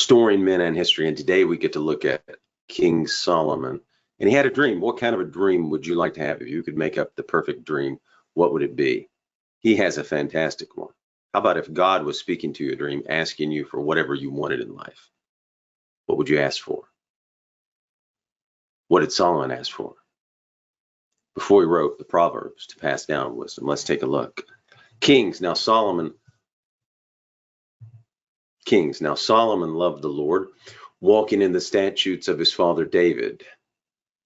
restoring men and history. And today we get to look at King Solomon. And he had a dream. What kind of a dream would you like to have? If you could make up the perfect dream, what would it be? He has a fantastic one. How about if God was speaking to you a dream, asking you for whatever you wanted in life? What would you ask for? What did Solomon ask for before he wrote the Proverbs to pass down wisdom? Let's take a look. Kings. Now Solomon loved the Lord, walking in the statutes of his father David,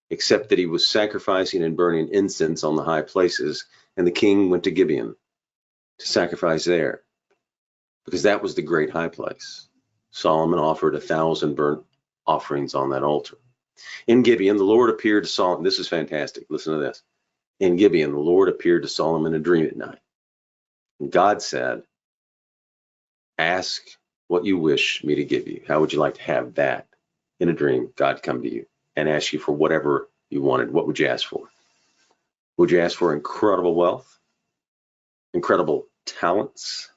except that he was sacrificing and burning incense on the high places, and the king went to Gibeon to sacrifice there, because that was the great high place. Solomon offered 1,000 burnt offerings on that altar. In Gibeon, the Lord appeared to Solomon. This is fantastic. Listen to this. In Gibeon, the Lord appeared to Solomon in a dream at night. And God said, ask what you wish me to give you. How would you like to have that? In a dream, God come to you and ask you for whatever you wanted. What would you ask for? Would you ask for incredible wealth, incredible talents,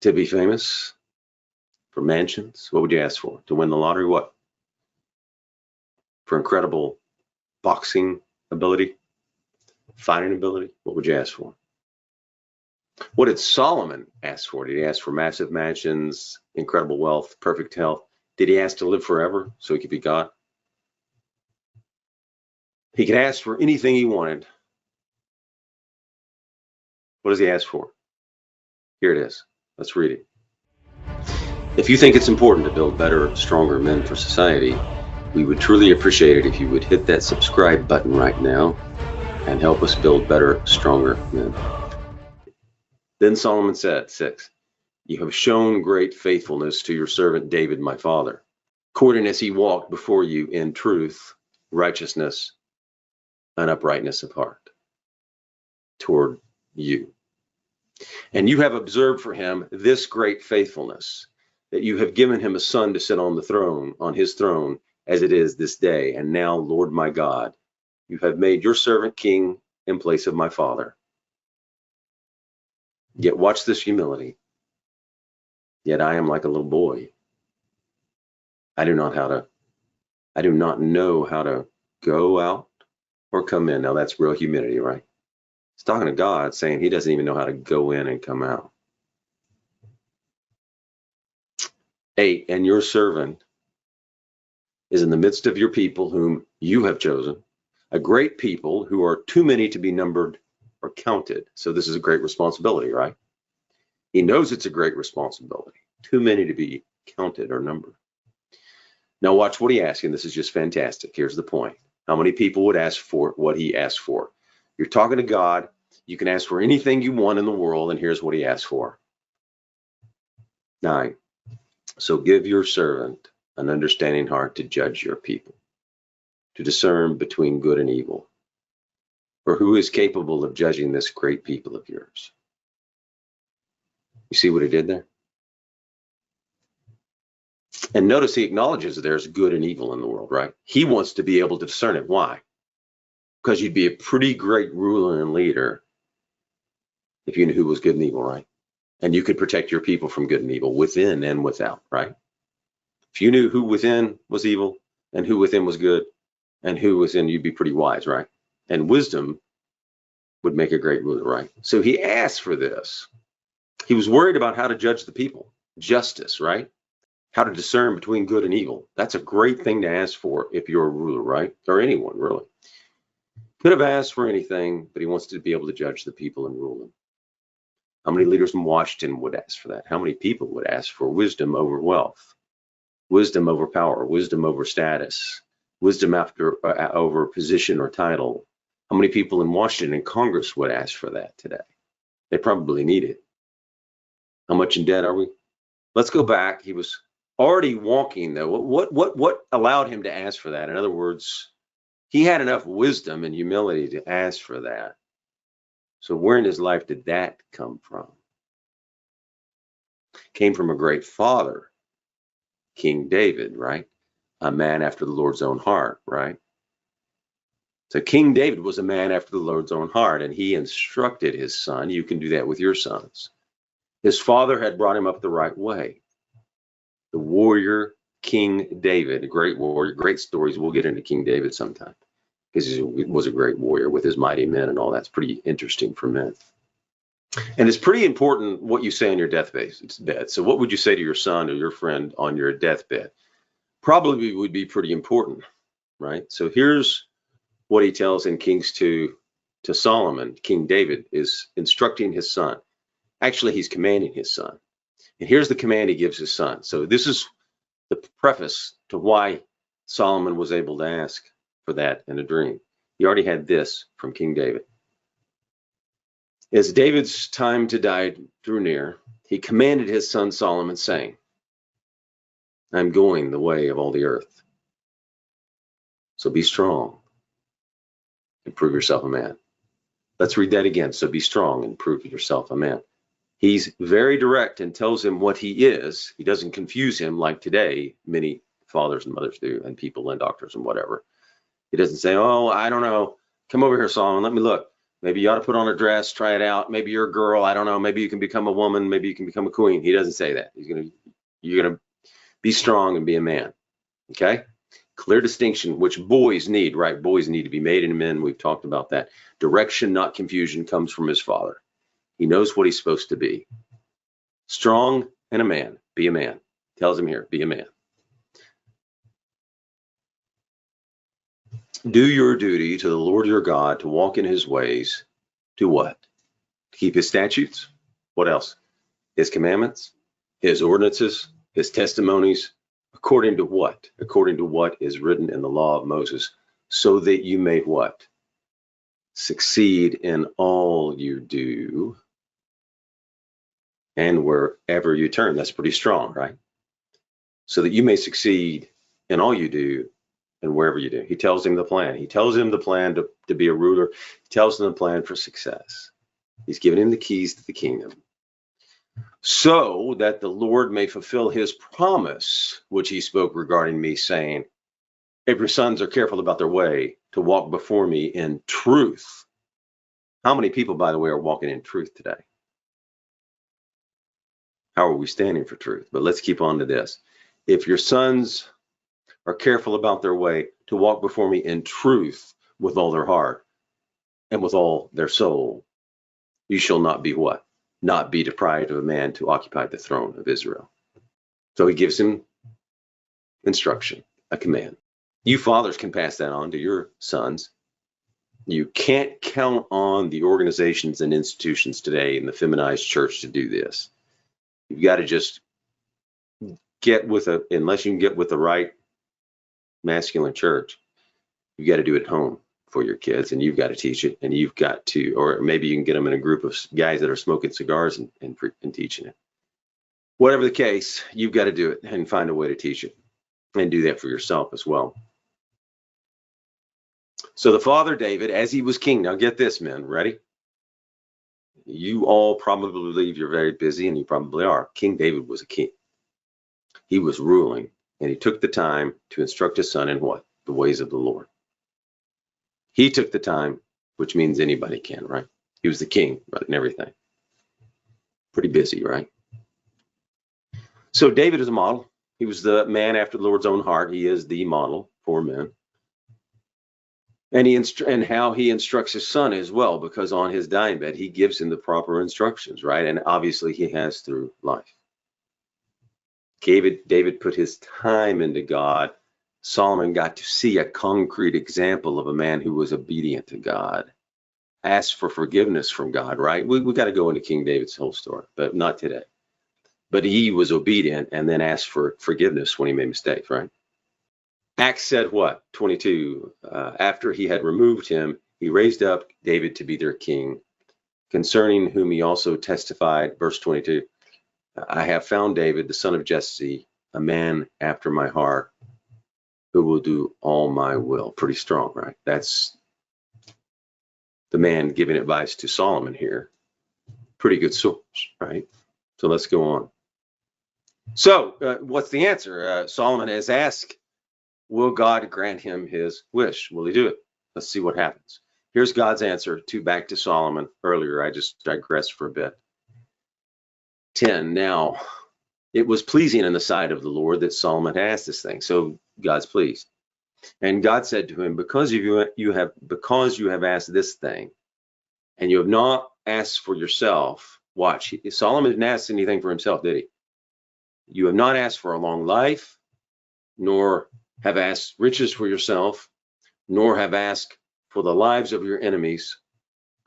to be famous, for mansions? What would you ask for? To win the lottery? What? For incredible boxing ability, fighting ability? What would you ask for? What did Solomon ask for? Did he ask for massive mansions, incredible wealth, perfect health? Did he ask to live forever so he could be God? He could ask for anything he wanted. What does he ask for? Here it is. Let's read it. If you think it's important to build better, stronger men for society, we would truly appreciate it if you would hit that subscribe button right now and help us build better, stronger men. Then Solomon said, 6, you have shown great faithfulness to your servant David, my father, according as he walked before you in truth, righteousness, and uprightness of heart toward you. And you have observed for him this great faithfulness, that you have given him a son to sit on the throne, on his throne, as it is this day. And now, Lord my God, you have made your servant king in place of my father. Yet watch this humility. Yet I am like a little boy. I do not know how to go out or come in. Now that's real humility, right? He's talking to God, saying he doesn't even know how to go in and come out. 8, and your servant is in the midst of your people whom you have chosen, a great people who are too many to be numbered or counted. So this is a great responsibility, right? He knows it's a great responsibility. Too many to be counted or numbered. Now watch what he asks, and this is just fantastic. Here's the point. How many people would ask for what he asked for? You're talking to God. You can ask for anything you want in the world, and here's what he asked for. 9, so give your servant an understanding heart to judge your people, to discern between good and evil. For who is capable of judging this great people of yours? You see what he did there? And notice he acknowledges that there's good and evil in the world, right? He wants to be able to discern it. Why? Because you'd be a pretty great ruler and leader if you knew who was good and evil, right? And you could protect your people from good and evil, within and without, right? If you knew who within was evil and who within was good and who was in, you'd be pretty wise, right? And wisdom would make a great ruler, right? So he asked for this. He was worried about how to judge the people, justice, right? How to discern between good and evil. That's a great thing to ask for if you're a ruler, right? Or anyone, really. Could have asked for anything, but he wants to be able to judge the people and rule them. How many leaders in Washington would ask for that? How many people would ask for wisdom over wealth, wisdom over power, wisdom over status, wisdom over position or title? How many people in Washington and Congress would ask for that today? They probably need it. How much in debt are we? Let's go back. He was already walking, though. What allowed him to ask for that? In other words, he had enough wisdom and humility to ask for that. So where in his life did that come from? Came from a great father, King David, right? A man after the Lord's own heart, right? So King David was a man after the Lord's own heart, and he instructed his son. You can do that with your sons. His father had brought him up the right way. The warrior King David, a great warrior, great stories. We'll get into King David sometime because he was a great warrior with his mighty men and all. That's pretty interesting for men. And it's pretty important what you say on your deathbed. So what would you say to your son or your friend on your deathbed? Probably would be pretty important, right? So here's what he tells in Kings 2 to Solomon. King David is instructing his son. Actually, he's commanding his son. And here's the command he gives his son. So this is the preface to why Solomon was able to ask for that in a dream. He already had this from King David. As David's time to die drew near, he commanded his son Solomon, saying, I'm going the way of all the earth. So be strong and prove yourself a man. Let's read that again. So be strong and prove yourself a man. He's very direct and tells him what he is. He doesn't confuse him like today many fathers and mothers do, and people and doctors and whatever. He doesn't say, oh, I don't know. Come over here, Solomon. Let me look. Maybe you ought to put on a dress, try it out. Maybe you're a girl. I don't know. Maybe you can become a woman. Maybe you can become a queen. He doesn't say that. You're going to be strong and be a man. Okay? Clear distinction, which boys need, right? Boys need to be made into men. We've talked about that. Direction, not confusion, comes from his father. He knows what he's supposed to be. Strong and a man. Be a man. Tells him here, be a man. Do your duty to the Lord your God, to walk in his ways. To what? To keep his statutes. What else? His commandments, his ordinances, his testimonies. According to what? According to what is written in the law of Moses, so that you may what? Succeed in all you do and wherever you turn. That's pretty strong, right? So that you may succeed in all you do and wherever you do. He tells him the plan. He tells him the plan to be a ruler. He tells him the plan for success. He's given him the keys to the kingdom, so that the Lord may fulfill his promise, which he spoke regarding me, saying, if your sons are careful about their way, to walk before me in truth. How many people, by the way, are walking in truth today? How are we standing for truth? But let's keep on to this. If your sons are careful about their way, to walk before me in truth with all their heart and with all their soul, you shall not be what? Not be deprived of a man to occupy the throne of Israel. So he gives him instruction, a command. You fathers can pass that on to your sons. You can't count on the organizations and institutions today in the feminized church to do this. You've got to just unless you can get with the right masculine church, you've got to do it at home for your kids, and you've got to teach it, and you've got to, or maybe you can get them in a group of guys that are smoking cigars and teaching it. Whatever the case, you've got to do it and find a way to teach it and do that for yourself as well. So the father David, as he was king, now get this, men, ready? You all probably believe you're very busy, and you probably are. King David was a king. He was ruling, and he took the time to instruct his son in what? The ways of the Lord. He took the time, which means anybody can, right? He was the king, right, and everything. Pretty busy, right? So David is a model. He was the man after the Lord's own heart. He is the model for men. And how he instructs his son as well, because on his dying bed, he gives him the proper instructions, right? And obviously he has through life. David put his time into God. Solomon got to see a concrete example of a man who was obedient to God, asked for forgiveness from God, right? We got to go into King David's whole story, but not today. But he was obedient and then asked for forgiveness when he made mistakes, right? Acts said what? 22, after he had removed him, he raised up David to be their king, concerning whom he also testified, verse 22, I have found David, the son of Jesse, a man after my heart, who will do all my will. Pretty strong, right? That's the man giving advice to Solomon here. Pretty good source, right? So let's go on. So what's the answer? Solomon has asked, will God grant him his wish? Will he do it? Let's see what happens. Here's God's answer back to Solomon earlier. I just digressed for a bit. 10. Now, It was pleasing in the sight of the Lord that Solomon asked this thing. So God's pleased. And God said to him, because you have asked this thing, and you have not asked for yourself. Watch, Solomon didn't ask anything for himself, did he? You have not asked for a long life, nor have asked riches for yourself, nor have asked for the lives of your enemies,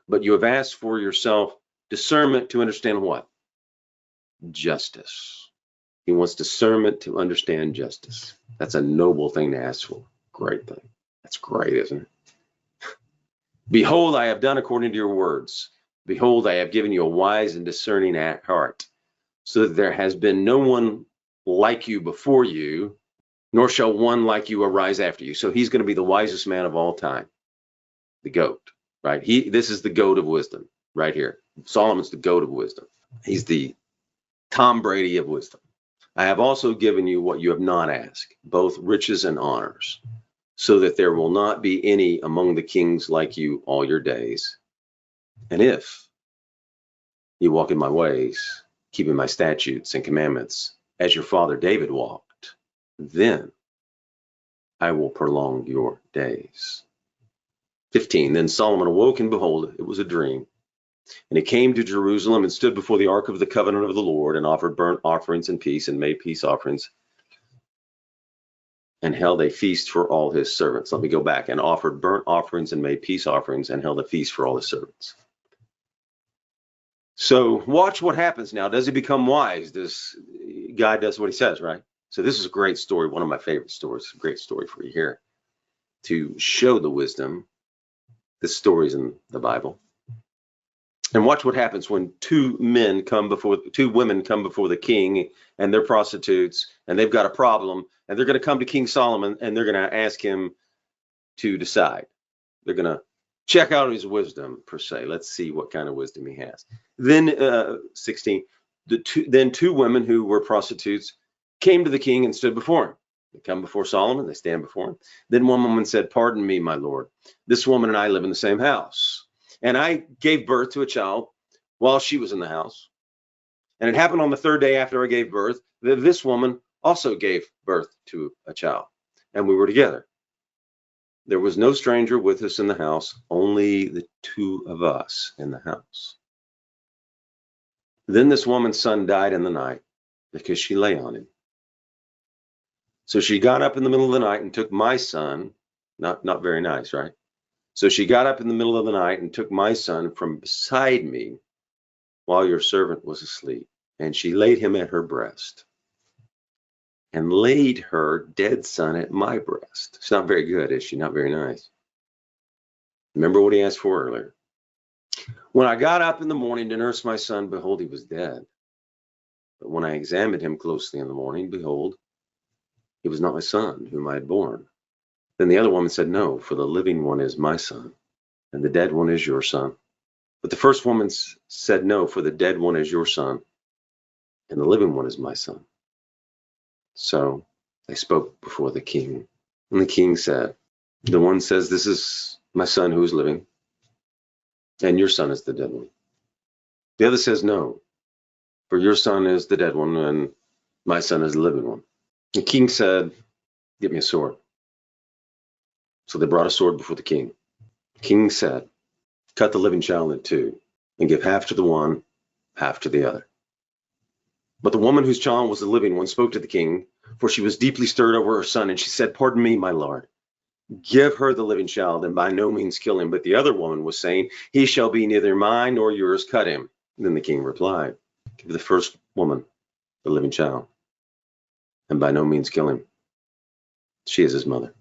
but you have asked for yourself discernment to understand what? Justice. He wants discernment to understand justice. That's a noble thing to ask for. Great thing. That's great, isn't it? Behold, I have done according to your words. Behold, I have given you a wise and discerning heart, so that there has been no one like you before you, nor shall one like you arise after you. So he's going to be the wisest man of all time, the goat, right? This is the goat of wisdom right here. Solomon's the goat of wisdom. He's the Tom Brady of wisdom. I have also given you what you have not asked, both riches and honors, so that there will not be any among the kings like you all your days. And if you walk in my ways, keeping my statutes and commandments, as your father David walked, then I will prolong your days. 15, then Solomon awoke, and behold, it was a dream. And he came to Jerusalem and stood before the ark of the covenant of the Lord, and offered burnt offerings and peace, and made peace offerings, and held a feast for all his servants. Let me go back. And offered burnt offerings and made peace offerings, and held a feast for all his servants. So watch what happens now. Does he become wise? God does what he says, right? So this is a great story, one of my favorite stories. A great story for you here to show the wisdom. This story's in the Bible. And watch what happens when two women come before the king, and they're prostitutes, and they've got a problem, and they're going to come to King Solomon, and they're going to ask him to decide. They're going to check out his wisdom, per se. Let's see what kind of wisdom he has. Then 16, then two women who were prostitutes came to the king and stood before him. They come before Solomon, they stand before him. Then one woman said, "Pardon me, my lord. This woman and I live in the same house. And I gave birth to a child while she was in the house. And it happened on the third day after I gave birth that this woman also gave birth to a child. And we were together. There was no stranger with us in the house, only the two of us in the house. Then this woman's son died in the night because she lay on him. So she got up in the middle of the night and took my son." Not very nice, right? "So she got up in the middle of the night and took my son from beside me while your servant was asleep. And she laid him at her breast and laid her dead son at my breast." It's not very good, is she? Not very nice. Remember what he asked for earlier. "When I got up in the morning to nurse my son, behold, he was dead. But when I examined him closely in the morning, behold, he was not my son whom I had born. Then the other woman said, No, for the living one is my son, and the dead one is your son. But the first woman said, No, for the dead one is your son, and the living one is my son. So they spoke before the king. And the king said, The one says, This is my son who is living, and your son is the dead one. The other says, No, for your son is the dead one, and my son is the living one. The king said, Get me a sword. So they brought a sword before the king. The king said, Cut the living child in two, and give half to the one, half to the other. But the woman whose child was the living one spoke to the king, for she was deeply stirred over her son, and she said, Pardon me, my lord. Give her the living child, and by no means kill him. But the other woman was saying, He shall be neither mine nor yours, cut him. And then the king replied, Give the first woman the living child, and by no means kill him. She is his mother.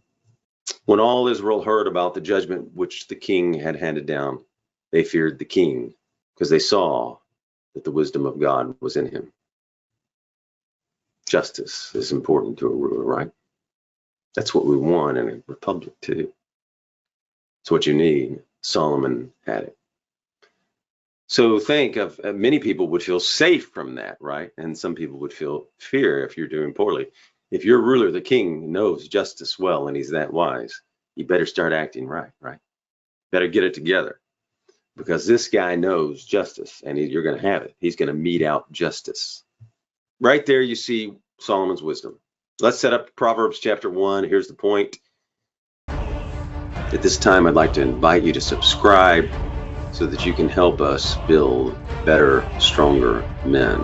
When all Israel heard about the judgment which the king had handed down, they feared the king, because they saw that the wisdom of God was in him." Justice is important to a ruler, right? That's what we want in a republic too. It's what you need. Solomon had it. So think of many people would feel safe from that, right? And some people would feel fear if you're doing poorly. If your ruler, the king, knows justice well and he's that wise, you better start acting right? Better get it together, because this guy knows justice, and you're going to have it. He's going to mete out justice. right there you see Solomon's wisdom. Let's set up Proverbs chapter 1. Here's the point. At this time, I'd like to invite you to subscribe so that you can help us build better, stronger men.